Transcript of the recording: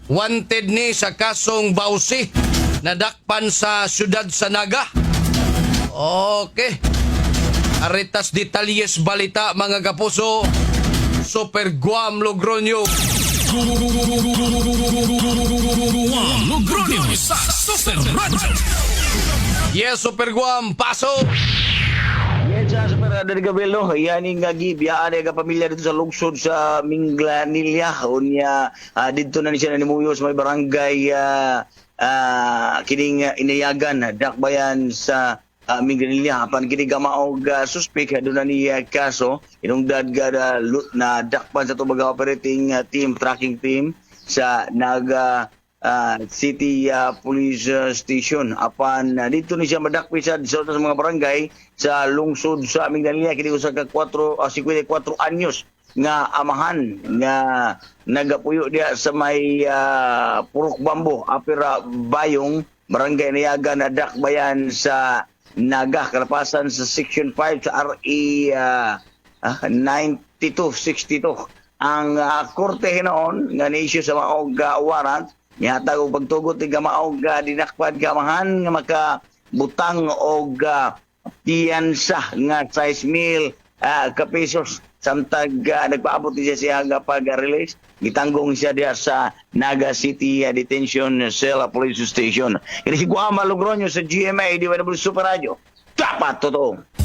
wanted ni sa kasong bausi nadakpan sa syudad sa Naga. Okay. Aritas detalyes balita mga kapuso. Super Guam Logronyo. Logronyo sa Super Radio. Yes, Super Guam, pasok! Yan sa Super Ada Gabriel, no? Yan yung gibiyaan yung pamilya dito sa lungsod sa Minglanilla. Unya, dito na siya nanimuyo sa may barangay kining inayagan, dakbayan sa Minglanilla. Apan kining gamaog suspek, doon na ni kaso. Inungdad na dakpan sa tubaga operating team, tracking team sa Naga City Police Station. Apan dito ni siya madakpi sa mga barangay sa lungsod sa Minglanilla kini usa ka 54 anyos nga amahan nga nagapuyo dia sa may Purok Bambo, Apira Bayong, barangay Nayaga na dakbayan sa Naga, kalapasan sa Section 5 sa RE 9262. Ang korte hinoon nga ni-issue sa maog warrant nihatag og pagtugot ni maog dinakpan kamahan nga makabutang og piyansa nga 6,000 ka pesos samtag nagpaabot siya siya nga pag-release. Gitanggong siya diya sa Naga City Detention Cell Police Station. Kini si Guama Logronyo sa GMA DWW Super Radio. Dapat totoo.